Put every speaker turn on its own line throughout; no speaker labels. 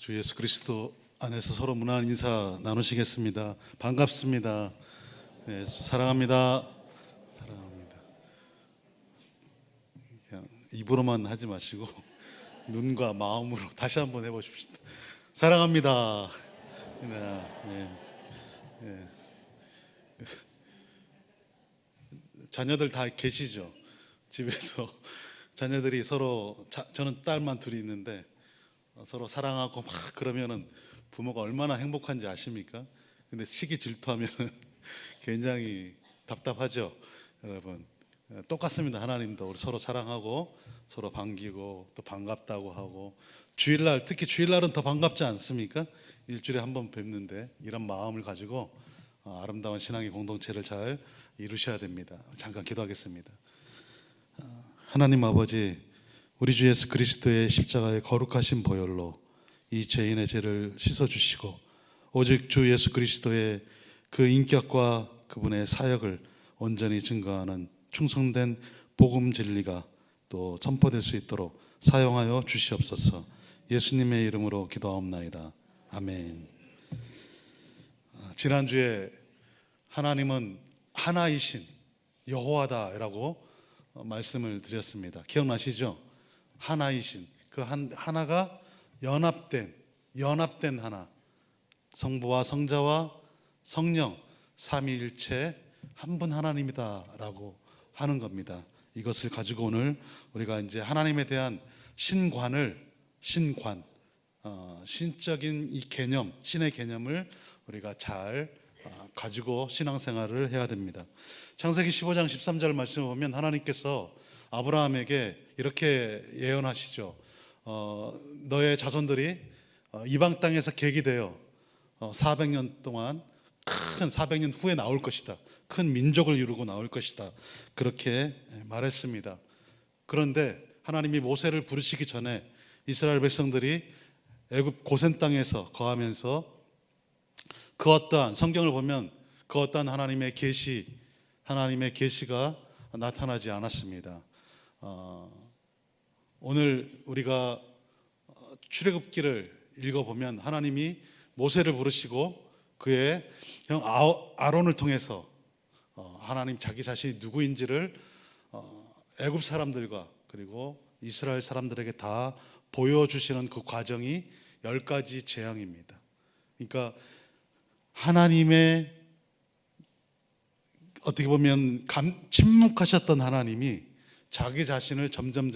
주 예수 그리스도 안에서 서로 문안 인사 나누시겠습니다. 반갑습니다. 네, 사랑합니다. 사랑합니다. 그냥 입으로만 하지 마시고 눈과 마음으로 다시 한번 해보십시다. 사랑합니다. 네, 네. 자녀들 다 계시죠? 집에서 자녀들이 서로 저는 딸만 둘이 있는데 서로 사랑하고 막 그러면은 부모가 얼마나 행복한지 아십니까? 근데 시기 질투하면은 굉장히 답답하죠, 여러분. 똑같습니다. 하나님도 우리 서로 사랑하고 서로 반기고 또 반갑다고 하고, 주일날, 특히 주일날은 더 반갑지 않습니까? 일주일에 한 번 뵙는데 이런 마음을 가지고 아름다운 신앙의 공동체를 잘 이루셔야 됩니다. 잠깐 기도하겠습니다. 하나님 아버지, 우리 주 예수 그리스도의 십자가의 거룩하신 보혈로 이 죄인의 죄를 씻어주시고 오직 주 예수 그리스도의 그 인격과 그분의 사역을 온전히 증거하는 충성된 복음 진리가 또 선포될 수 있도록 사용하여 주시옵소서. 예수님의 이름으로 기도하옵나이다. 아멘. 지난주에 하나님은 하나이신 여호와다라고 말씀을 드렸습니다. 기억나시죠? 하나이신, 그 하나가 연합된 하나, 성부와 성자와 성령 삼위일체 한 분 하나님이다라고 하는 겁니다. 이것을 가지고 오늘 우리가 이제 하나님에 대한 신적인 이 개념, 신의 개념을 우리가 잘 가지고 신앙생활을 해야 됩니다. 창세기 15장 13절 말씀을 보면 하나님께서 아브라함에게 이렇게 예언하시죠. 너의 자손들이 이방 땅에서 계기되어 400년 동안 400년 후에 나올 것이다. 큰 민족을 이루고 나올 것이다. 그렇게 말했습니다. 그런데 하나님이 모세를 부르시기 전에 이스라엘 백성들이 애굽 고센 땅에서 거하면서 그 어떠한, 성경을 보면 그 어떠한 하나님의 계시가 나타나지 않았습니다. 오늘 우리가 출애굽기를 읽어보면 하나님이 모세를 부르시고 그의 형 아론을 통해서 하나님 자기 자신이 누구인지를 애굽 사람들과 그리고 이스라엘 사람들에게 다 보여주시는 그 과정이 10가지 재앙입니다. 그러니까 하나님의 어떻게 보면 침묵하셨던 하나님이 자기 자신을 점점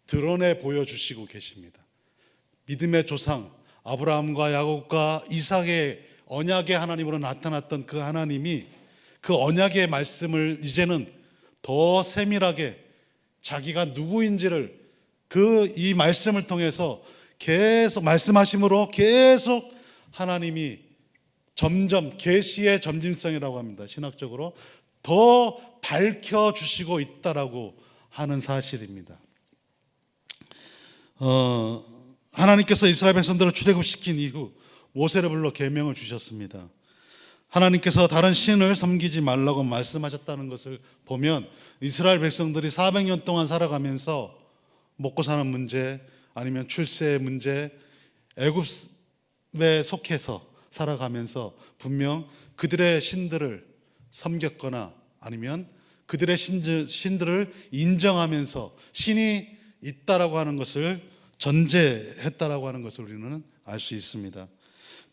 드러내 보여주시고 계십니다. 믿음의 조상 아브라함과 야곱과 이삭의 언약의 하나님으로 나타났던 그 하나님이 그 언약의 말씀을 이제는 더 세밀하게 자기가 누구인지를 이 말씀을 통해서 계속 말씀하심으로 계속 하나님이 점점 계시의 점진성이라고 합니다. 신학적으로 더 밝혀주시고 있다라고 하는 사실입니다. 하나님께서 이스라엘 백성들을 출애굽시킨 이후 모세를 불러 계명을 주셨습니다. 하나님께서 다른 신을 섬기지 말라고 말씀하셨다는 것을 보면 이스라엘 백성들이 400년 동안 살아가면서 먹고 사는 문제, 아니면 출세의 문제, 애굽에 속해서 살아가면서 분명 그들의 신들을 섬겼거나 아니면 그들의 신들을 인정하면서 신이 있다라고 하는 것을 전제했다라고 하는 것을 우리는 알 수 있습니다.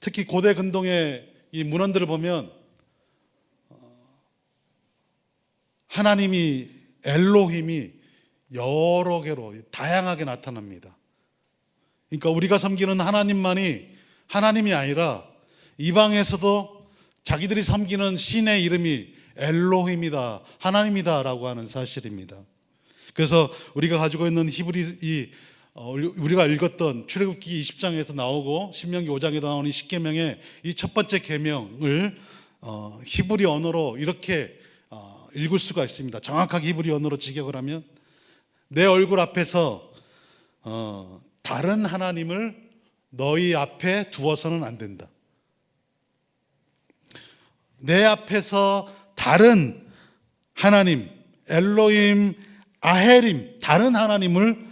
특히 고대 근동의 이 문헌들을 보면 하나님이 엘로힘이 여러 개로 다양하게 나타납니다. 그러니까 우리가 섬기는 하나님만이 하나님이 아니라 이방에서도 자기들이 섬기는 신의 이름이 엘로힘이다, 하나님이다라고 하는 사실입니다. 그래서 우리가 가지고 있는 우리가 읽었던 출애굽기 20장에서 나오고 신명기 5장에도 나오는 십계명의 이 첫 번째 계명을 히브리 언어로 이렇게 읽을 수가 있습니다. 정확하게 히브리 언어로 직역을 하면 내 얼굴 앞에서 다른 하나님을 너희 앞에 두어서는 안 된다. 내 앞에서 다른 하나님, 엘로힘, 아헤림, 다른 하나님을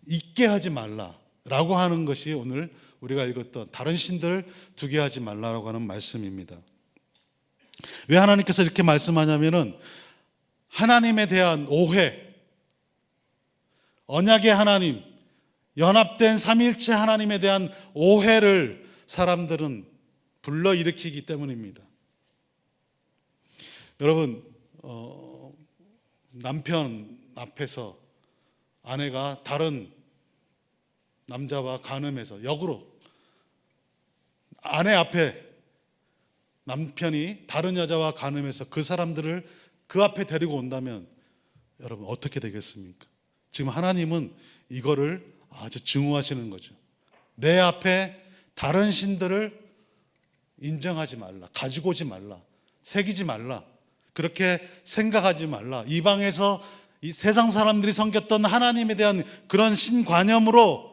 있게 하지 말라. 라고 하는 것이 오늘 우리가 읽었던 다른 신들 두게 하지 말라고 하는 말씀입니다. 왜 하나님께서 이렇게 말씀하냐면은 하나님에 대한 오해, 언약의 하나님, 연합된 삼위일체 하나님에 대한 오해를 사람들은 불러일으키기 때문입니다. 여러분, 남편 앞에서 아내가 다른 남자와 간음해서 역으로 아내 앞에 남편이 다른 여자와 간음해서 그 사람들을 그 앞에 데리고 온다면 여러분 어떻게 되겠습니까? 지금 하나님은 이거를 아주 증오하시는 거죠. 내 앞에 다른 신들을 인정하지 말라, 가지고 오지 말라, 새기지 말라, 그렇게 생각하지 말라. 이방에서 이 세상 사람들이 섬겼던 하나님에 대한 그런 신관념으로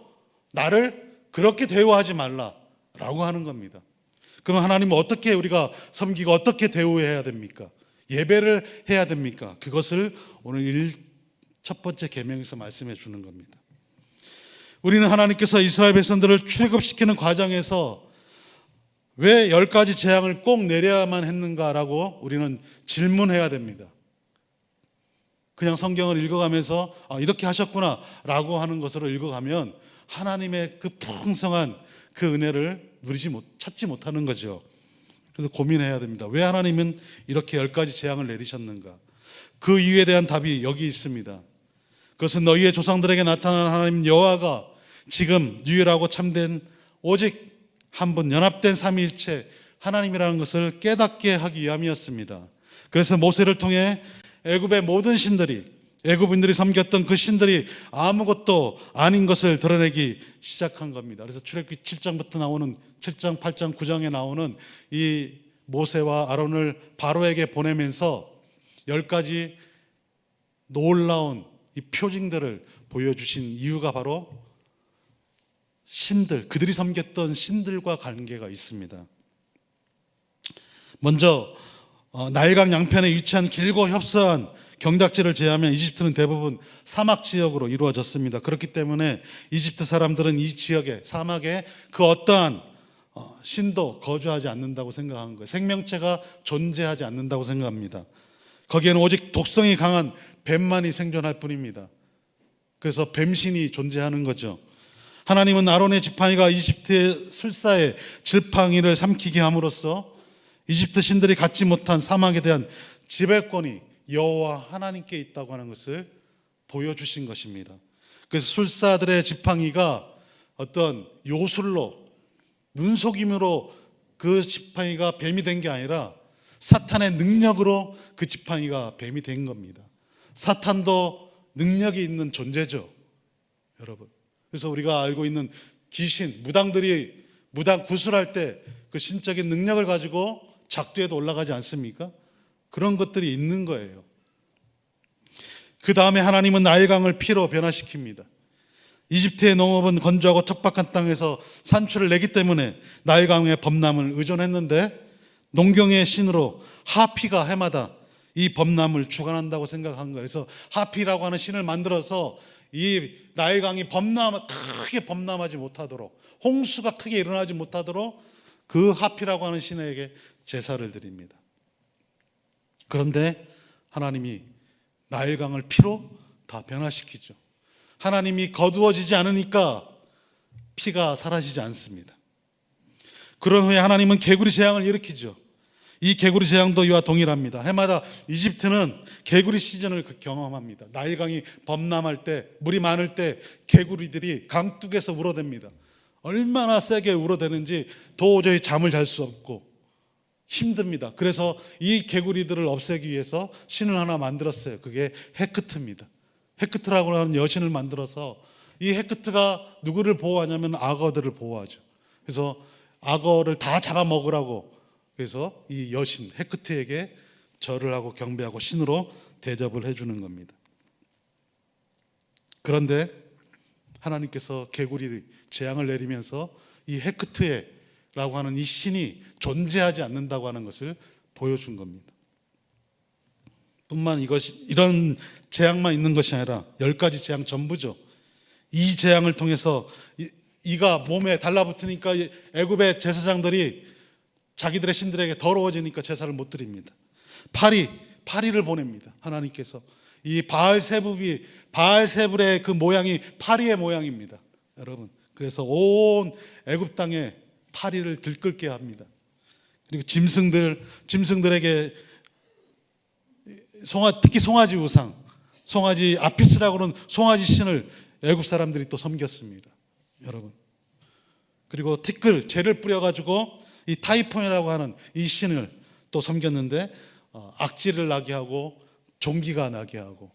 나를 그렇게 대우하지 말라라고 하는 겁니다. 그럼 하나님은 어떻게 우리가 섬기고 어떻게 대우해야 됩니까? 예배를 해야 됩니까? 그것을 오늘 첫 번째 계명에서 말씀해 주는 겁니다. 우리는 하나님께서 이스라엘 백성들을 출애굽시키는 과정에서 왜 10가지 재앙을 꼭 내려야만 했는가라고 우리는 질문해야 됩니다. 그냥 성경을 읽어가면서 이렇게 하셨구나 라고 하는 것으로 읽어가면 하나님의 그 풍성한 그 은혜를 찾지 못하는 거죠. 그래서 고민해야 됩니다. 왜 하나님은 이렇게 10가지 재앙을 내리셨는가? 그 이유에 대한 답이 여기 있습니다. 그것은 너희의 조상들에게 나타난 하나님 여호와가 지금 유일하고 참된 오직 한 분 연합된 삼위일체 하나님이라는 것을 깨닫게 하기 위함이었습니다. 그래서 모세를 통해 애굽의 모든 신들이, 애굽인들이 섬겼던 그 신들이 아무것도 아닌 것을 드러내기 시작한 겁니다. 그래서 출애굽기 7장부터 나오는 7장, 8장, 9장에 나오는 이 모세와 아론을 바로에게 보내면서 10가지 놀라운 이 표징들을 보여주신 이유가 바로 신들, 그들이 섬겼던 신들과 관계가 있습니다. 먼저 나일강 양편에 위치한 길고 협소한 경작지를 제외하면 이집트는 대부분 사막 지역으로 이루어졌습니다. 그렇기 때문에 이집트 사람들은 이 지역에, 사막에 그 어떠한 신도 거주하지 않는다고 생각한 거예요. 생명체가 존재하지 않는다고 생각합니다. 거기에는 오직 독성이 강한 뱀만이 생존할 뿐입니다. 그래서 뱀신이 존재하는 거죠. 하나님은 아론의 지팡이가 이집트의 술사의 지팡이를 삼키게 함으로써 이집트 신들이 갖지 못한 사막에 대한 지배권이 여호와 하나님께 있다고 하는 것을 보여주신 것입니다. 그래서 술사들의 지팡이가 어떤 요술로, 눈속임으로 그 지팡이가 뱀이 된 게 아니라 사탄의 능력으로 그 지팡이가 뱀이 된 겁니다. 사탄도 능력이 있는 존재죠, 여러분. 그래서 우리가 알고 있는 귀신, 무당들이 무당 구술할 때 그 신적인 능력을 가지고 작두에도 올라가지 않습니까? 그런 것들이 있는 거예요. 그 다음에 하나님은 나일강을 피로 변화시킵니다. 이집트의 농업은 건조하고 척박한 땅에서 산출을 내기 때문에 나일강의 범람을 의존했는데 농경의 신으로 하피가 해마다 이 범람을 주관한다고 생각한 거예요. 그래서 하피라고 하는 신을 만들어서 이 나일강이 크게 범람하지 못하도록, 홍수가 크게 일어나지 못하도록 그 하피라고 하는 신에게 제사를 드립니다. 그런데 하나님이 나일강을 피로 다 변화시키죠. 하나님이 거두어지지 않으니까 피가 사라지지 않습니다. 그런 후에 하나님은 개구리 재앙을 일으키죠. 이 개구리 재앙도 이와 동일합니다. 해마다 이집트는 개구리 시즌을 경험합니다. 나일강이 범람할 때, 물이 많을 때 개구리들이 강둑에서 울어댑니다. 얼마나 세게 울어대는지 도저히 잠을 잘 수 없고 힘듭니다. 그래서 이 개구리들을 없애기 위해서 신을 하나 만들었어요. 그게 헤크트입니다. 헤크트라고 하는 여신을 만들어서 이 헤크트가 누구를 보호하냐면 악어들을 보호하죠. 그래서 악어를 다 잡아먹으라고, 그래서 이 여신 헤크트에게 절을 하고 경배하고 신으로 대접을 해주는 겁니다. 그런데 하나님께서 개구리 재앙을 내리면서 이 헤크트라고 하는 이 신이 존재하지 않는다고 하는 것을 보여준 겁니다. 이런 재앙만 있는 것이 아니라 10가지 재앙 전부죠. 이 재앙을 통해서 이가 몸에 달라붙으니까 애굽의 제사장들이 자기들의 신들에게 더러워지니까 제사를 못 드립니다. 파리를 보냅니다. 하나님께서 이 바알세불의 그 모양이 파리의 모양입니다, 여러분. 그래서 온 애굽 땅에 파리를 들끓게 합니다. 그리고 짐승들에게 특히 송아지 우상, 송아지 아피스라고 하는 송아지 신을 애굽 사람들이 또 섬겼습니다, 여러분. 그리고 티끌 재를 뿌려가지고 이 타이폰이라고 하는 이 신을 또 섬겼는데 악취를 나게 하고 종기가 나게 하고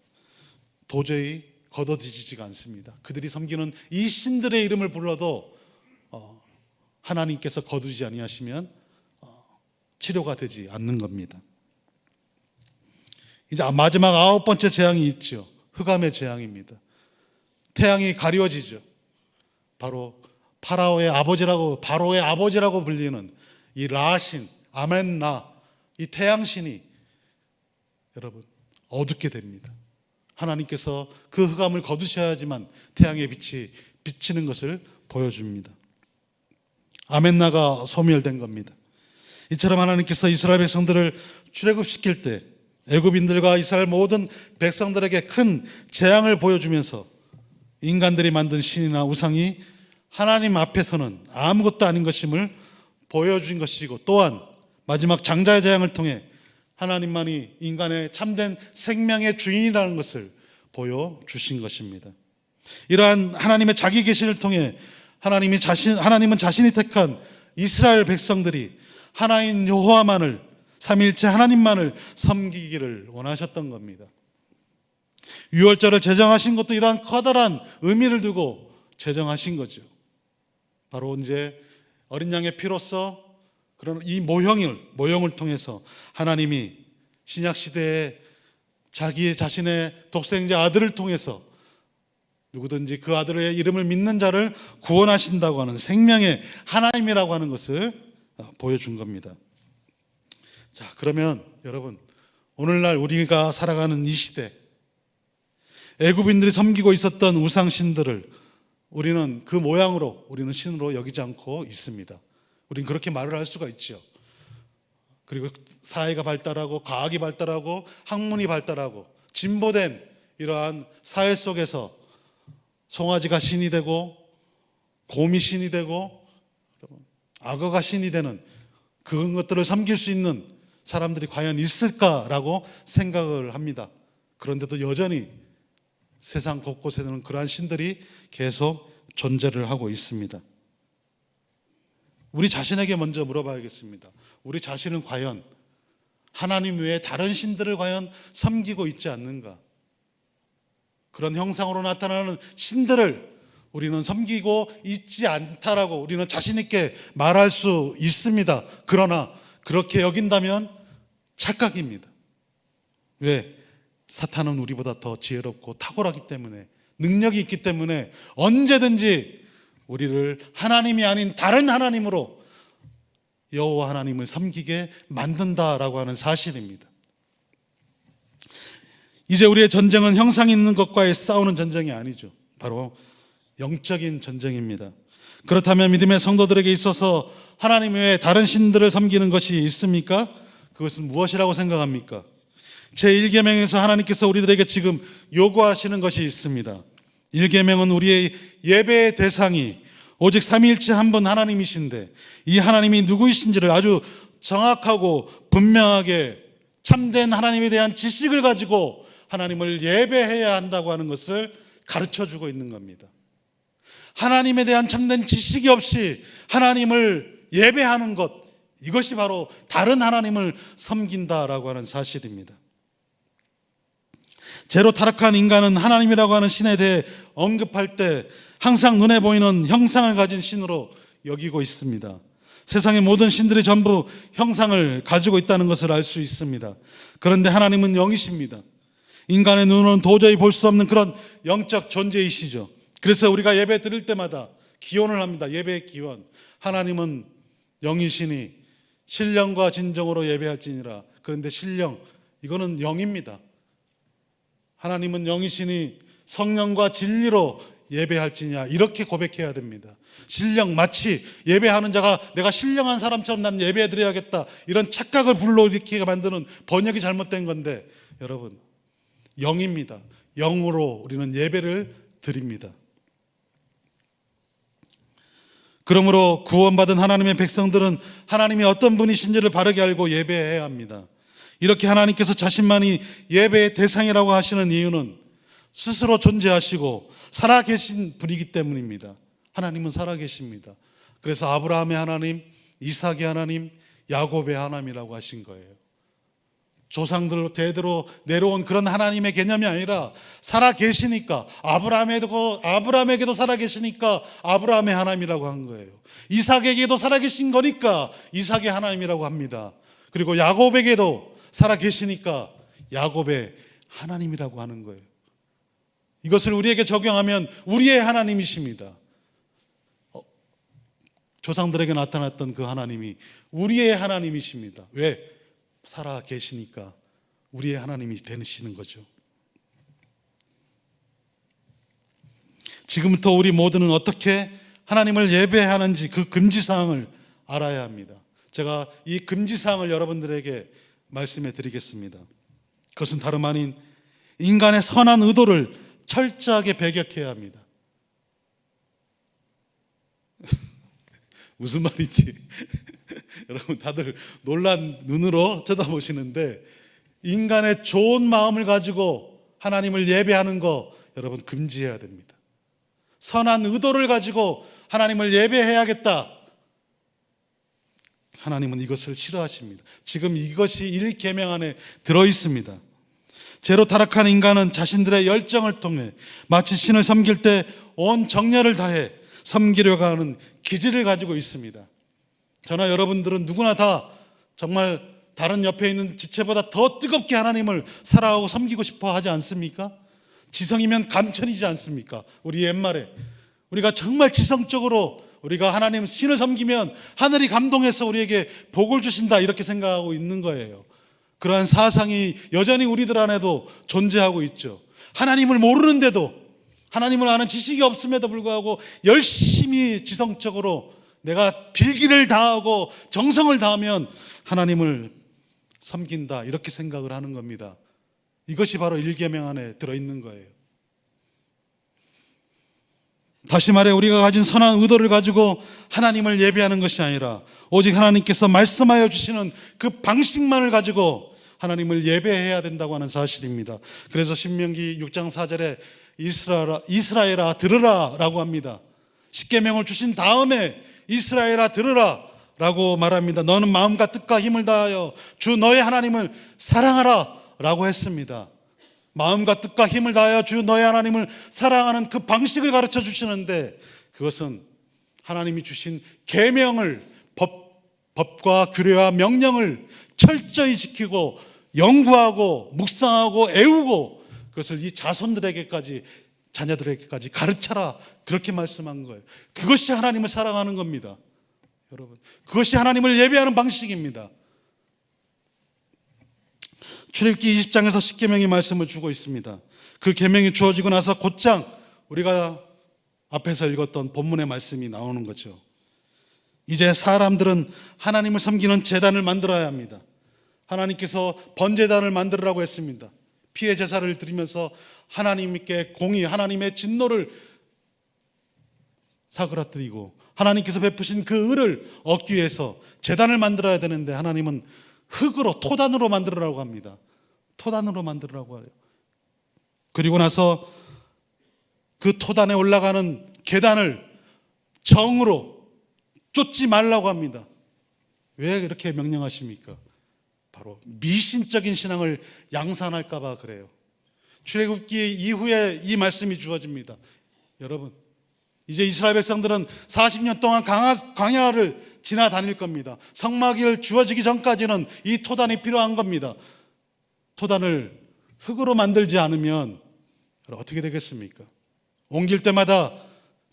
도저히 걷어지지가 않습니다. 그들이 섬기는 이 신들의 이름을 불러도 하나님께서 거두지 아니하시면 치료가 되지 않는 겁니다. 이제 마지막 9번째 재앙이 있죠. 흑암의 재앙입니다. 태양이 가려지죠. 바로 바로의 아버지라고 불리는 이 라신, 아멘나, 이 태양신이 여러분 어둡게 됩니다. 하나님께서 그 흑암을 거두셔야지만 태양의 빛이 비치는 것을 보여줍니다. 아멘나가 소멸된 겁니다. 이처럼 하나님께서 이스라엘 백성들을 출애굽시킬 때 애굽인들과 이스라엘 모든 백성들에게 큰 재앙을 보여주면서 인간들이 만든 신이나 우상이 하나님 앞에서는 아무것도 아닌 것임을 보여준 것이고, 또한 마지막 장자의 재앙을 통해 하나님만이 인간의 참된 생명의 주인이라는 것을 보여주신 것입니다. 이러한 하나님의 자기 계시를 통해 하나님은 자신이 택한 이스라엘 백성들이 하나인 여호와만을, 삼위일체 하나님만을 섬기기를 원하셨던 겁니다. 유월절을 제정하신 것도 이러한 커다란 의미를 두고 제정하신 거죠. 바로 이제 어린 양의 피로써 그런 이 모형을 통해서 하나님이 신약 시대에 자신의 독생자 아들을 통해서 누구든지 그 아들의 이름을 믿는 자를 구원하신다고 하는 생명의 하나님이라고 하는 것을 보여준 겁니다. 자, 그러면 여러분, 오늘날 우리가 살아가는 이 시대, 애굽인들이 섬기고 있었던 우상신들을 우리는 그 모양으로, 우리는 신으로 여기지 않고 있습니다. 우리는 그렇게 말을 할 수가 있죠. 그리고 사회가 발달하고 과학이 발달하고 학문이 발달하고 진보된 이러한 사회 속에서 송아지가 신이 되고 곰이 신이 되고 악어가 신이 되는 그런 것들을 섬길 수 있는 사람들이 과연 있을까라고 생각을 합니다. 그런데도 여전히 세상 곳곳에는 그러한 신들이 계속 존재를 하고 있습니다. 우리 자신에게 먼저 물어봐야겠습니다. 우리 자신은 과연 하나님 외에 다른 신들을 과연 섬기고 있지 않는가? 그런 형상으로 나타나는 신들을 우리는 섬기고 있지 않다라고 우리는 자신 있게 말할 수 있습니다. 그러나 그렇게 여긴다면 착각입니다. 왜? 사탄은 우리보다 더 지혜롭고 탁월하기 때문에, 능력이 있기 때문에 언제든지 우리를 하나님이 아닌 다른 하나님으로 여호와 하나님을 섬기게 만든다라고 하는 사실입니다. 이제 우리의 전쟁은 형상 있는 것과의 싸우는 전쟁이 아니죠. 바로 영적인 전쟁입니다. 그렇다면 믿음의 성도들에게 있어서 하나님 외에 다른 신들을 섬기는 것이 있습니까? 그것은 무엇이라고 생각합니까? 제1계명에서 하나님께서 우리들에게 지금 요구하시는 것이 있습니다. 1계명은 우리의 예배의 대상이 오직 삼위일체 한 분 하나님이신데, 이 하나님이 누구이신지를 아주 정확하고 분명하게 참된 하나님에 대한 지식을 가지고 하나님을 예배해야 한다고 하는 것을 가르쳐주고 있는 겁니다. 하나님에 대한 참된 지식이 없이 하나님을 예배하는 것, 이것이 바로 다른 하나님을 섬긴다라고 하는 사실입니다. 죄로 타락한 인간은 하나님이라고 하는 신에 대해 언급할 때 항상 눈에 보이는 형상을 가진 신으로 여기고 있습니다. 세상의 모든 신들이 전부 형상을 가지고 있다는 것을 알 수 있습니다. 그런데 하나님은 영이십니다. 인간의 눈으로는 도저히 볼 수 없는 그런 영적 존재이시죠. 그래서 우리가 예배 드릴 때마다 기원을 합니다. 예배의 기원. 하나님은 영이시니 신령과 진정으로 예배할지니라. 그런데 신령, 이거는 영입니다. 하나님은 영이시니 성령과 진리로 예배할지냐 이렇게 고백해야 됩니다. 신령, 마치 예배하는 자가 내가 신령한 사람처럼 나는 예배 드려야겠다 이런 착각을 불러일으키게 만드는 번역이 잘못된 건데, 여러분, 영입니다. 영으로 우리는 예배를 드립니다. 그러므로 구원받은 하나님의 백성들은 하나님이 어떤 분이신지를 바르게 알고 예배해야 합니다. 이렇게 하나님께서 자신만이 예배의 대상이라고 하시는 이유는 스스로 존재하시고 살아계신 분이기 때문입니다. 하나님은 살아계십니다. 그래서 아브라함의 하나님, 이삭의 하나님, 야곱의 하나님이라고 하신 거예요. 조상들 대대로 내려온 그런 하나님의 개념이 아니라 살아계시니까, 아브라함에게도 살아계시니까 아브라함의 하나님이라고 한 거예요. 이삭에게도 살아계신 거니까 이삭의 하나님이라고 합니다. 그리고 야곱에게도 살아계시니까 야곱의 하나님이라고 하는 거예요. 이것을 우리에게 적용하면 우리의 하나님이십니다. 조상들에게 나타났던 그 하나님이 우리의 하나님이십니다. 왜? 살아계시니까 우리의 하나님이 되시는 거죠. 지금부터 우리 모두는 어떻게 하나님을 예배하는지 그 금지사항을 알아야 합니다. 제가 이 금지사항을 여러분들에게 말씀해 드리겠습니다. 그것은 다름 아닌 인간의 선한 의도를 철저하게 배격해야 합니다. 무슨 말인지 여러분 다들 놀란 눈으로 쳐다보시는데, 인간의 좋은 마음을 가지고 하나님을 예배하는 거 여러분 금지해야 됩니다. 선한 의도를 가지고 하나님을 예배해야겠다, 하나님은 이것을 싫어하십니다. 지금 이것이 1계명 안에 들어있습니다. 죄로 타락한 인간은 자신들의 열정을 통해 마치 신을 섬길 때 온 정열을 다해 섬기려고 하는 기질을 가지고 있습니다. 저나 여러분들은 누구나 다 정말 다른 옆에 있는 지체보다 더 뜨겁게 하나님을 사랑하고 섬기고 싶어 하지 않습니까? 지성이면 감천이지 않습니까? 우리 옛말에 우리가 정말 지성적으로 우리가 하나님 신을 섬기면 하늘이 감동해서 우리에게 복을 주신다 이렇게 생각하고 있는 거예요. 그러한 사상이 여전히 우리들 안에도 존재하고 있죠. 하나님을 모르는데도, 하나님을 아는 지식이 없음에도 불구하고 열심히 지성적으로 내가 빌기를 다하고 정성을 다하면 하나님을 섬긴다 이렇게 생각을 하는 겁니다. 이것이 바로 1계명 안에 들어있는 거예요. 다시 말해 우리가 가진 선한 의도를 가지고 하나님을 예배하는 것이 아니라 오직 하나님께서 말씀하여 주시는 그 방식만을 가지고 하나님을 예배해야 된다고 하는 사실입니다. 그래서 신명기 6장 4절에 이스라엘아 들으라 라고 합니다. 10계명을 주신 다음에 이스라엘아 들으라 라고 말합니다. 너는 마음과 뜻과 힘을 다하여 주 너의 하나님을 사랑하라 라고 했습니다. 마음과 뜻과 힘을 다하여 주 너의 하나님을 사랑하는 그 방식을 가르쳐 주시는데, 그것은 하나님이 주신 계명을, 법과 규례와 명령을 철저히 지키고 연구하고 묵상하고 애우고 그것을 이 자손들에게까지, 자녀들에게까지 가르쳐라, 그렇게 말씀한 거예요. 그것이 하나님을 사랑하는 겁니다. 여러분, 그것이 하나님을 예배하는 방식입니다. 출애굽기 20장에서 10계명의 말씀을 주고 있습니다. 그 계명이 주어지고 나서 곧장 우리가 앞에서 읽었던 본문의 말씀이 나오는 거죠. 이제 사람들은 하나님을 섬기는 제단을 만들어야 합니다. 하나님께서 번제단을 만들으라고 했습니다. 피해 제사를 드리면서 하나님께 공의, 하나님의 진노를 사그라뜨리고 하나님께서 베푸신 그 의를 얻기 위해서 제단을 만들어야 되는데, 하나님은 흙으로, 토단으로 만들으라고 합니다. 토단으로 만들으라고 해요. 그리고 나서 그 토단에 올라가는 계단을 정으로 쫓지 말라고 합니다. 왜 그렇게 명령하십니까? 바로 미신적인 신앙을 양산할까 봐 그래요. 출애굽기 이후에 이 말씀이 주어집니다. 여러분, 이제 이스라엘 백성들은 40년 동안 광야를 지나다닐 겁니다. 성막이 주어지기 전까지는 이 토단이 필요한 겁니다. 토단을 흙으로 만들지 않으면 어떻게 되겠습니까? 옮길 때마다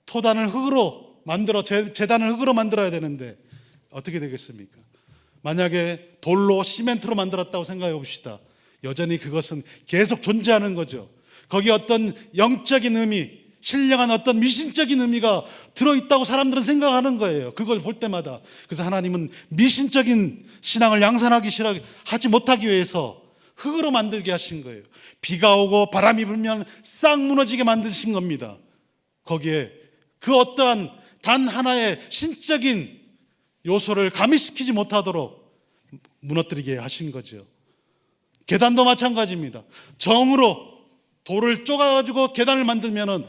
토단을 흙으로 만들어, 제단을 흙으로 만들어야 되는데 어떻게 되겠습니까? 만약에 돌로 시멘트로 만들었다고 생각해 봅시다. 여전히 그것은 계속 존재하는 거죠. 거기 어떤 영적인 의미, 신령한 어떤 미신적인 의미가 들어있다고 사람들은 생각하는 거예요. 그걸 볼 때마다. 그래서 하나님은 미신적인 신앙을 양산하기 하지 못하기 위해서 흙으로 만들게 하신 거예요. 비가 오고 바람이 불면 싹 무너지게 만드신 겁니다. 거기에 그 어떠한 단 하나의 신적인 요소를 가미시키지 못하도록 무너뜨리게 하신 거죠. 계단도 마찬가지입니다. 정으로 돌을 쪼가지고 계단을 만들면은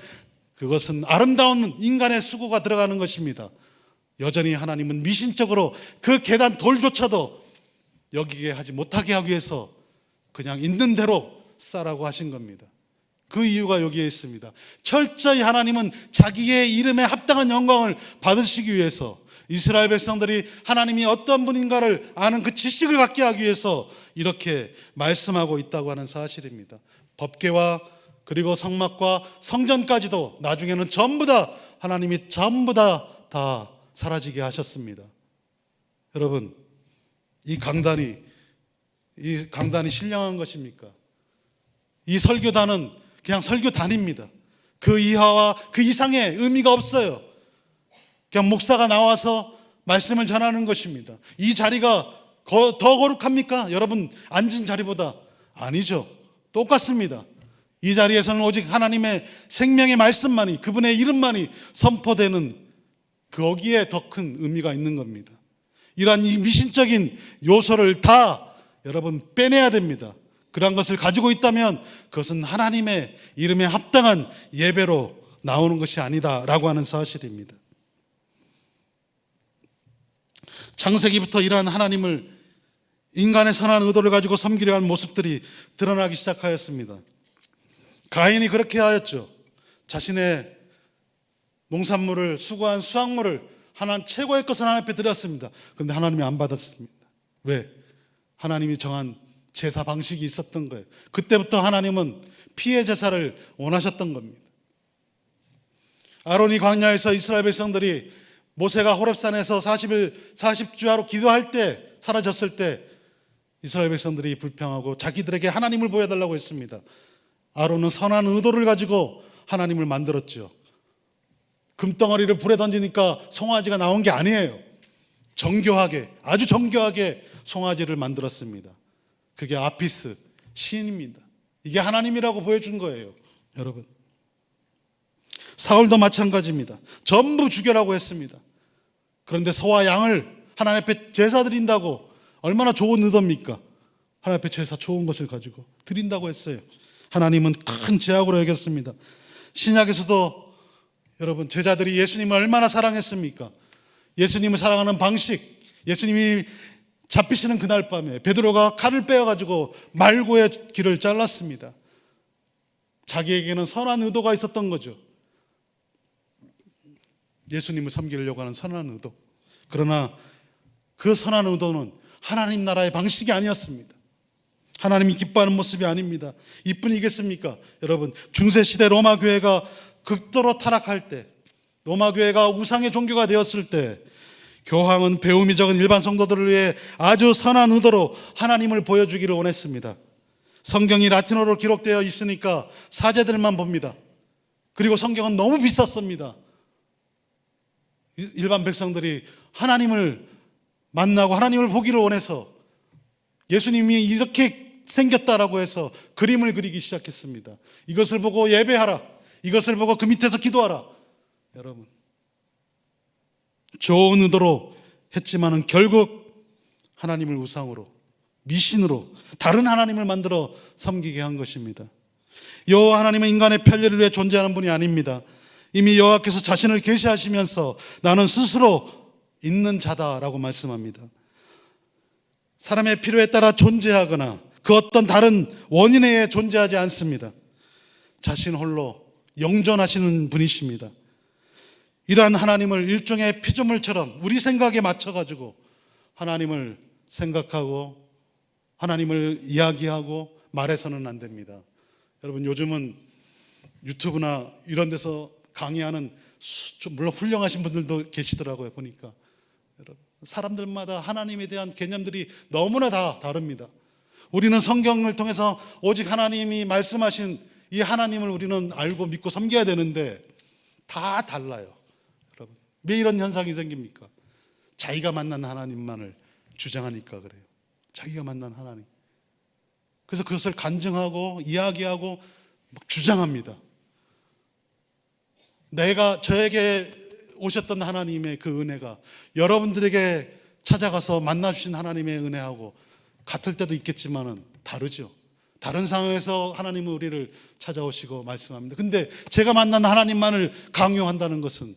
그것은 아름다운 인간의 수고가 들어가는 것입니다. 여전히 하나님은 미신적으로 그 계단 돌조차도 여기게 하지 못하게 하기 위해서 그냥 있는 대로 쌓으라고 하신 겁니다. 그 이유가 여기에 있습니다. 철저히 하나님은 자기의 이름에 합당한 영광을 받으시기 위해서 이스라엘 백성들이 하나님이 어떤 분인가를 아는 그 지식을 갖게 하기 위해서 이렇게 말씀하고 있다고 하는 사실입니다. 법궤와 그리고 성막과 성전까지도 나중에는 전부 다 하나님이 전부 다 사라지게 하셨습니다. 여러분, 이 강단이 신령한 것입니까? 이 설교단은 그냥 설교단입니다. 그 이하와 그 이상의 의미가 없어요. 그냥 목사가 나와서 말씀을 전하는 것입니다. 이 자리가 더 거룩합니까? 여러분 앉은 자리보다? 아니죠. 똑같습니다. 이 자리에서는 오직 하나님의 생명의 말씀만이, 그분의 이름만이 선포되는 거기에 더 큰 의미가 있는 겁니다. 이러한 이 미신적인 요소를 다 여러분 빼내야 됩니다. 그러한 것을 가지고 있다면 그것은 하나님의 이름에 합당한 예배로 나오는 것이 아니다라고 하는 사실입니다. 창세기부터 이러한 하나님을 인간의 선한 의도를 가지고 섬기려 한 모습들이 드러나기 시작하였습니다. 가인이 그렇게 하였죠. 자신의 농산물을 수고한 수확물을 하나님 최고의 것을 하나님 앞에 드렸습니다. 그런데 하나님이 안 받았습니다. 왜? 하나님이 정한 제사 방식이 있었던 거예요. 그때부터 하나님은 피해 제사를 원하셨던 겁니다. 아론이 광야에서 이스라엘 백성들이 모세가 호렙산에서 40주야로 기도할 때 사라졌을 때 이스라엘 백성들이 불평하고 자기들에게 하나님을 보여달라고 했습니다. 아론은 선한 의도를 가지고 하나님을 만들었죠. 금덩어리를 불에 던지니까 송아지가 나온 게 아니에요. 정교하게, 아주 정교하게 송아지를 만들었습니다. 그게 아피스, 시인입니다. 이게 하나님이라고 보여준 거예요. 여러분, 사울도 마찬가지입니다. 전부 죽여라고 했습니다. 그런데 소와 양을 하나님 앞에 제사 드린다고, 얼마나 좋은 의도입니까? 하나님 앞에 제사 좋은 것을 가지고 드린다고 했어요. 하나님은 큰 제약으로 여겼습니다. 신약에서도 여러분, 제자들이 예수님을 얼마나 사랑했습니까? 예수님을 사랑하는 방식, 예수님이 잡히시는 그날 밤에 베드로가 칼을 빼어가지고 말고의 길을 잘랐습니다. 자기에게는 선한 의도가 있었던 거죠. 예수님을 섬기려고 하는 선한 의도. 그러나 그 선한 의도는 하나님 나라의 방식이 아니었습니다. 하나님이 기뻐하는 모습이 아닙니다. 이뿐이겠습니까? 여러분, 중세시대 로마 교회가 극도로 타락할 때, 로마 교회가 우상의 종교가 되었을 때 교황은 배움이 적은 일반 성도들을 위해 아주 선한 의도로 하나님을 보여주기를 원했습니다. 성경이 라틴어로 기록되어 있으니까 사제들만 봅니다. 그리고 성경은 너무 비쌌습니다. 일반 백성들이 하나님을 만나고 하나님을 보기를 원해서 예수님이 이렇게 생겼다라고 해서 그림을 그리기 시작했습니다. 이것을 보고 예배하라, 이것을 보고 그 밑에서 기도하라. 여러분, 좋은 의도로 했지만은 결국 하나님을 우상으로, 미신으로, 다른 하나님을 만들어 섬기게 한 것입니다. 여호와 하나님은 인간의 편리를 위해 존재하는 분이 아닙니다. 이미 여호와께서 자신을 계시하시면서 나는 스스로 있는 자다라고 말씀합니다. 사람의 필요에 따라 존재하거나 그 어떤 다른 원인에 의해 존재하지 않습니다. 자신 홀로 영존하시는 분이십니다. 이러한 하나님을 일종의 피조물처럼 우리 생각에 맞춰가지고 하나님을 생각하고 하나님을 이야기하고 말해서는 안 됩니다. 여러분, 요즘은 유튜브나 이런 데서 강의하는 물론 훌륭하신 분들도 계시더라고요. 보니까 사람들마다 하나님에 대한 개념들이 너무나 다 다릅니다. 우리는 성경을 통해서 오직 하나님이 말씀하신 이 하나님을 우리는 알고 믿고 섬겨야 되는데 다 달라요. 여러분, 왜 이런 현상이 생깁니까? 자기가 만난 하나님만을 주장하니까 그래요. 자기가 만난 하나님. 그래서 그것을 간증하고 이야기하고 막 주장합니다. 저에게 오셨던 하나님의 그 은혜가 여러분들에게 찾아가서 만나주신 하나님의 은혜하고 같을 때도 있겠지만은 다르죠. 다른 상황에서 하나님은 우리를 찾아오시고 말씀합니다. 근데 제가 만난 하나님만을 강요한다는 것은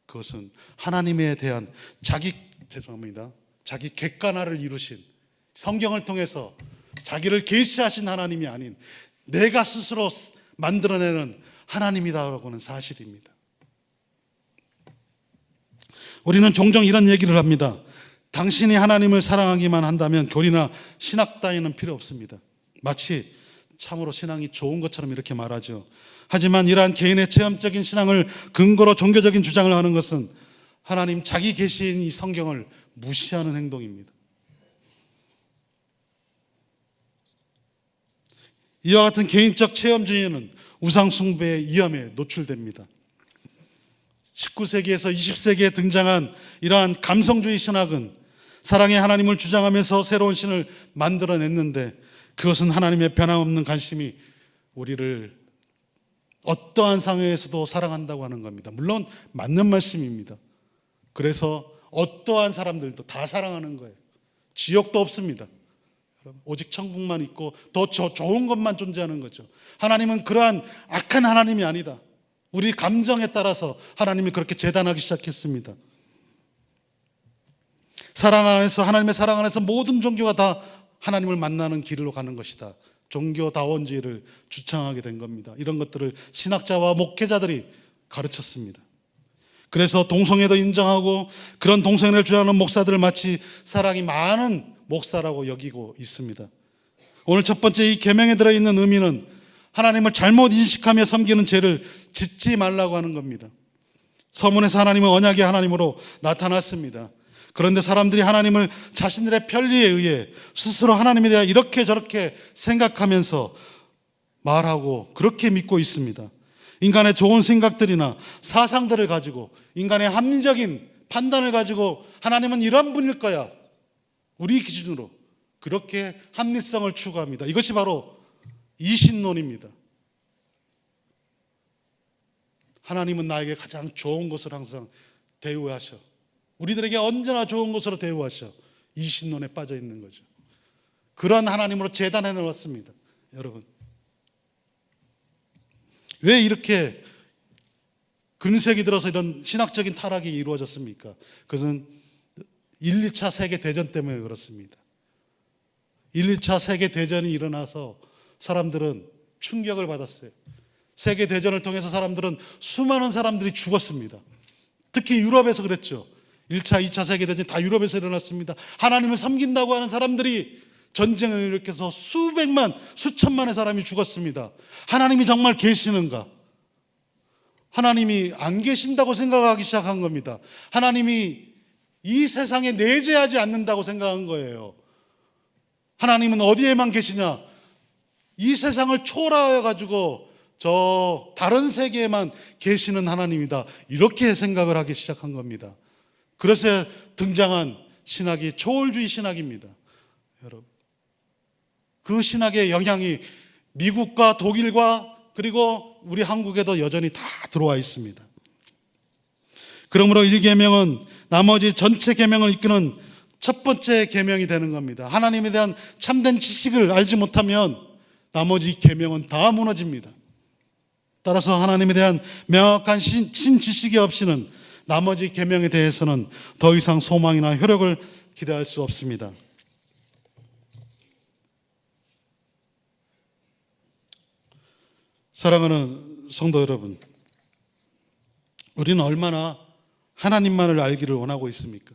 그것은 하나님에 대한 자기 객관화를 이루신, 성경을 통해서 자기를 계시하신 하나님이 아닌 내가 스스로 만들어내는 하나님이다라고 하는 사실입니다. 우리는 종종 이런 얘기를 합니다. 당신이 하나님을 사랑하기만 한다면 교리나 신학 따위는 필요 없습니다. 마치 참으로 신앙이 좋은 것처럼 이렇게 말하죠. 하지만 이러한 개인의 체험적인 신앙을 근거로 종교적인 주장을 하는 것은 하나님 자기 계시인 이 성경을 무시하는 행동입니다. 이와 같은 개인적 체험주의는 우상숭배의 위험에 노출됩니다. 19세기에서 20세기에 등장한 이러한 감성주의 신학은 사랑의 하나님을 주장하면서 새로운 신을 만들어냈는데 그것은 하나님의 변함없는 관심이 우리를 어떠한 상황에서도 사랑한다고 하는 겁니다. 물론 맞는 말씀입니다. 그래서 어떠한 사람들도 다 사랑하는 거예요. 지옥도 없습니다. 오직 천국만 있고 더 좋은 것만 존재하는 거죠. 하나님은 그러한 악한 하나님이 아니다. 우리 감정에 따라서 하나님이 그렇게 재단하기 시작했습니다. 사랑 안에서, 하나님의 사랑 안에서 모든 종교가 다 하나님을 만나는 길로 가는 것이다. 종교다원주의를 주창하게 된 겁니다. 이런 것들을 신학자와 목회자들이 가르쳤습니다. 그래서 동성애도 인정하고 그런 동성애를 주장하는 목사들을 마치 사랑이 많은 목사라고 여기고 있습니다. 오늘 첫 번째 이 계명에 들어있는 의미는 하나님을 잘못 인식하며 섬기는 죄를 짓지 말라고 하는 겁니다. 서문에서 하나님은 언약의 하나님으로 나타났습니다. 그런데 사람들이 하나님을 자신들의 편리에 의해 스스로 하나님에 대해 이렇게 저렇게 생각하면서 말하고 그렇게 믿고 있습니다. 인간의 좋은 생각들이나 사상들을 가지고, 인간의 합리적인 판단을 가지고 하나님은 이런 분일 거야, 우리 기준으로 그렇게 합리성을 추구합니다. 이것이 바로 이신론입니다. 하나님은 나에게 가장 좋은 것을 항상 대우하셔, 우리들에게 언제나 좋은 것으로 대우하셔. 이신론에 빠져 있는 거죠. 그런 하나님으로 재단해 놓았습니다. 여러분, 왜 이렇게 근세기 들어서 이런 신학적인 타락이 이루어졌습니까? 그것은 1, 2차 세계대전 때문에 그렇습니다. 1, 2차 세계대전이 일어나서 사람들은 충격을 받았어요. 세계대전을 통해서 사람들은, 수많은 사람들이 죽었습니다. 특히 유럽에서 그랬죠. 1차, 2차 세계대전이 다 유럽에서 일어났습니다. 하나님을 섬긴다고 하는 사람들이 전쟁을 일으켜서 수백만, 수천만의 사람이 죽었습니다. 하나님이 정말 계시는가? 하나님이 안 계신다고 생각하기 시작한 겁니다. 하나님이 이 세상에 내재하지 않는다고 생각한 거예요. 하나님은 어디에만 계시냐? 이 세상을 초월해가지고 저 다른 세계에만 계시는 하나님이다, 이렇게 생각을 하기 시작한 겁니다. 그래서 등장한 신학이 초월주의 신학입니다. 여러분, 그 신학의 영향이 미국과 독일과 그리고 우리 한국에도 여전히 다 들어와 있습니다. 그러므로 이 계명은 나머지 전체 계명을 이끄는 첫 번째 계명이 되는 겁니다. 하나님에 대한 참된 지식을 알지 못하면 나머지 계명은 다 무너집니다. 따라서 하나님에 대한 명확한 신지식이 없이는 나머지 계명에 대해서는 더 이상 소망이나 효력을 기대할 수 없습니다. 사랑하는 성도 여러분, 우리는 얼마나 하나님만을 알기를 원하고 있습니까?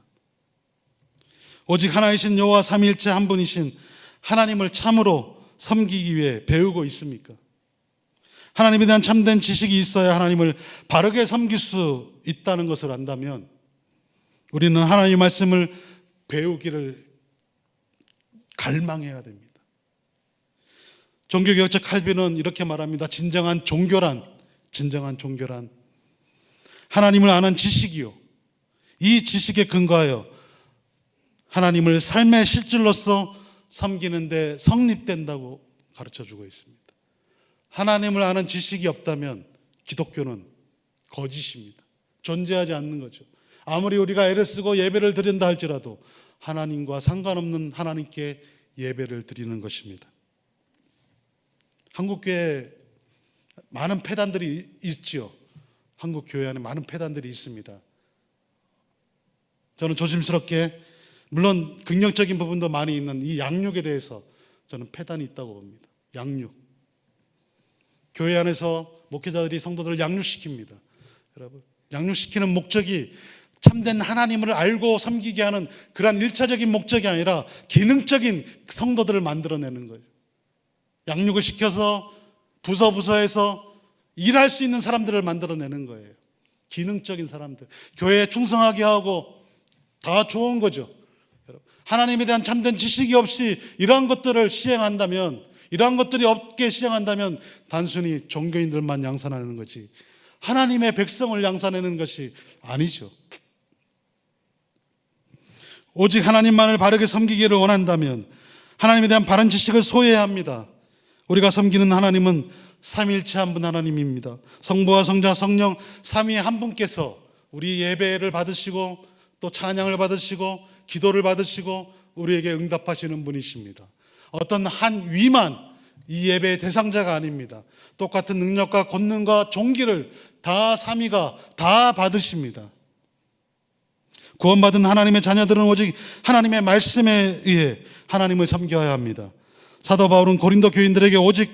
오직 하나이신 여호와 삼위일체 한 분이신 하나님을 참으로 섬기기 위해 배우고 있습니까? 하나님에 대한 참된 지식이 있어야 하나님을 바르게 섬길 수 있다는 것을 안다면 우리는 하나님의 말씀을 배우기를 갈망해야 됩니다. 종교개혁자 칼빈은 이렇게 말합니다. 진정한 종교란 하나님을 아는 지식이요, 이 지식에 근거하여 하나님을 삶의 실질로서 섬기는 데 성립된다고 가르쳐주고 있습니다. 하나님을 아는 지식이 없다면 기독교는 거짓입니다. 존재하지 않는 거죠. 아무리 우리가 애를 쓰고 예배를 드린다 할지라도 하나님과 상관없는 하나님께 예배를 드리는 것입니다. 한국교회에 많은 폐단들이 있지요. 한국 교회 안에 많은 폐단들이 있습니다. 저는 조심스럽게, 물론 긍정적인 부분도 많이 있는 이 양육에 대해서 저는 폐단이 있다고 봅니다. 양육. 교회 안에서 목회자들이 성도들을 양육시킵니다. 여러분, 양육시키는 목적이 참된 하나님을 알고 섬기게 하는 그러한 일차적인 목적이 아니라 기능적인 성도들을 만들어내는 거예요. 양육을 시켜서 부서부서에서 일할 수 있는 사람들을 만들어내는 거예요. 기능적인 사람들, 교회에 충성하게 하고, 다 좋은 거죠. 하나님에 대한 참된 지식이 없이 이러한 것들을 시행한다면, 이러한 것들이 없게 시행한다면 단순히 종교인들만 양산하는 거지 하나님의 백성을 양산하는 것이 아니죠. 오직 하나님만을 바르게 섬기기를 원한다면 하나님에 대한 바른 지식을 소유해야 합니다. 우리가 섬기는 하나님은 삼위일체 한 분 하나님입니다. 성부와 성자 성령 삼위 한 분께서 우리 예배를 받으시고 또 찬양을 받으시고 기도를 받으시고 우리에게 응답하시는 분이십니다. 어떤 한 위만 이 예배의 대상자가 아닙니다. 똑같은 능력과 권능과 존귀를 다 삼위가 다 받으십니다. 구원받은 하나님의 자녀들은 오직 하나님의 말씀에 의해 하나님을 섬겨야 합니다. 사도 바울은 고린도 교인들에게 오직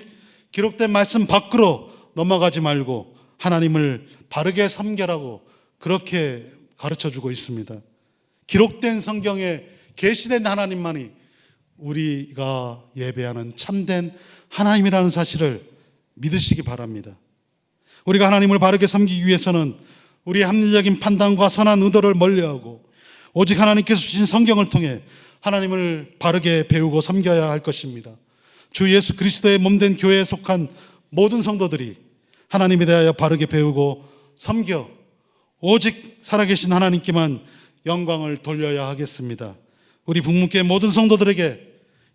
기록된 말씀 밖으로 넘어가지 말고 하나님을 바르게 섬겨라고 그렇게 가르쳐주고 있습니다. 기록된 성경에 계시된 하나님만이 우리가 예배하는 참된 하나님이라는 사실을 믿으시기 바랍니다. 우리가 하나님을 바르게 섬기기 위해서는 우리의 합리적인 판단과 선한 의도를 멀리하고 오직 하나님께서 주신 성경을 통해 하나님을 바르게 배우고 섬겨야 할 것입니다. 주 예수 그리스도의 몸된 교회에 속한 모든 성도들이 하나님에 대하여 바르게 배우고 섬겨 오직 살아계신 하나님께만 영광을 돌려야 하겠습니다. 우리 북문교회 모든 성도들에게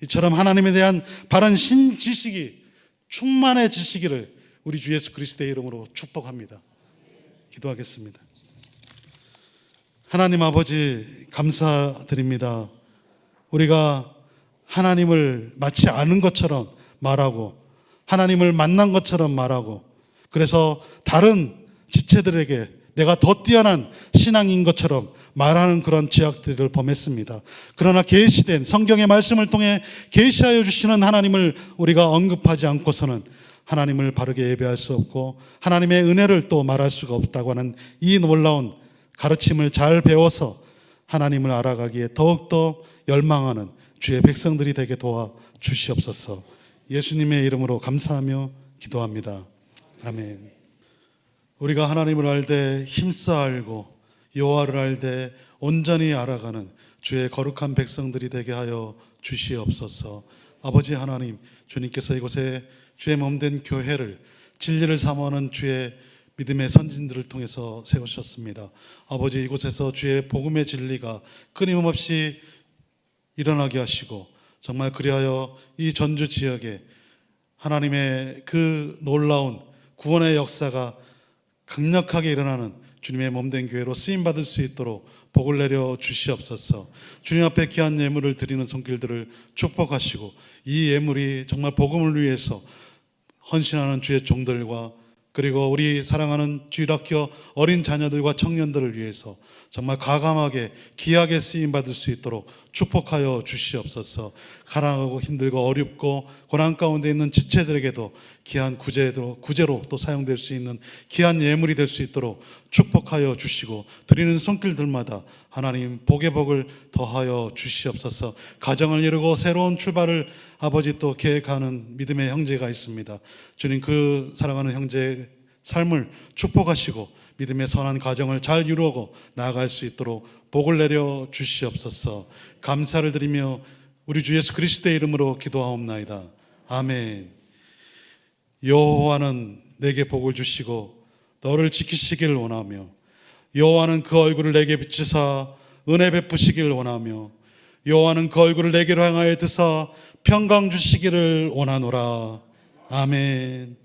이처럼 하나님에 대한 바른 신지식이 충만해지시기를 우리 주 예수 그리스도의 이름으로 축복합니다. 기도하겠습니다. 하나님 아버지 감사드립니다. 우리가 하나님을 마치 아는 것처럼 말하고 하나님을 만난 것처럼 말하고 그래서 다른 지체들에게 내가 더 뛰어난 신앙인 것처럼 말하는 그런 죄악들을 범했습니다. 그러나 계시된 성경의 말씀을 통해 계시하여 주시는 하나님을 우리가 언급하지 않고서는 하나님을 바르게 예배할 수 없고 하나님의 은혜를 또 말할 수가 없다고 하는 이 놀라운 가르침을 잘 배워서 하나님을 알아가기에 더욱더 열망하는 주의 백성들이 되게 도와 주시옵소서. 예수님의 이름으로 감사하며 기도합니다. 아멘. 우리가 하나님을 알되 힘써 알고 여호와를 알되 온전히 알아가는 주의 거룩한 백성들이 되게 하여 주시옵소서. 아버지 하나님, 주님께서 이곳에 주의 몸된 교회를 진리를 사모하는 주의 믿음의 선진들을 통해서 세우셨습니다. 아버지, 이곳에서 주의 복음의 진리가 끊임없이 일어나게 하시고 정말 그리하여 이 전주 지역에 하나님의 그 놀라운 구원의 역사가 강력하게 일어나는 주님의 몸된 교회로 쓰임받을 수 있도록 복을 내려 주시옵소서. 주님 앞에 귀한 예물을 드리는 손길들을 축복하시고 이 예물이 정말 복음을 위해서 헌신하는 주의 종들과 그리고 우리 사랑하는 주일학교 어린 자녀들과 청년들을 위해서 정말 과감하게 귀하게 쓰임받을 수 있도록 축복하여 주시옵소서. 가난하고 힘들고 어렵고 고난 가운데 있는 지체들에게도 귀한 구제로 또 사용될 수 있는 귀한 예물이 될 수 있도록 축복하여 주시고 드리는 손길들마다 하나님 복의 복을 더하여 주시옵소서. 가정을 이루고 새로운 출발을 아버지 또 계획하는 믿음의 형제가 있습니다. 주님, 그 사랑하는 형제의 삶을 축복하시고 믿음의 선한 가정을 잘 이루고 나아갈 수 있도록 복을 내려 주시옵소서. 감사를 드리며 우리 주 예수 그리스도의 이름으로 기도하옵나이다. 아멘. 여호와는 내게 복을 주시고 너를 지키시기를 원하며 여호와는 그 얼굴을 내게 비추사 은혜 베푸시기를 원하며 여호와는 그 얼굴을 내게로 향하여 드사 평강 주시기를 원하노라. 아멘.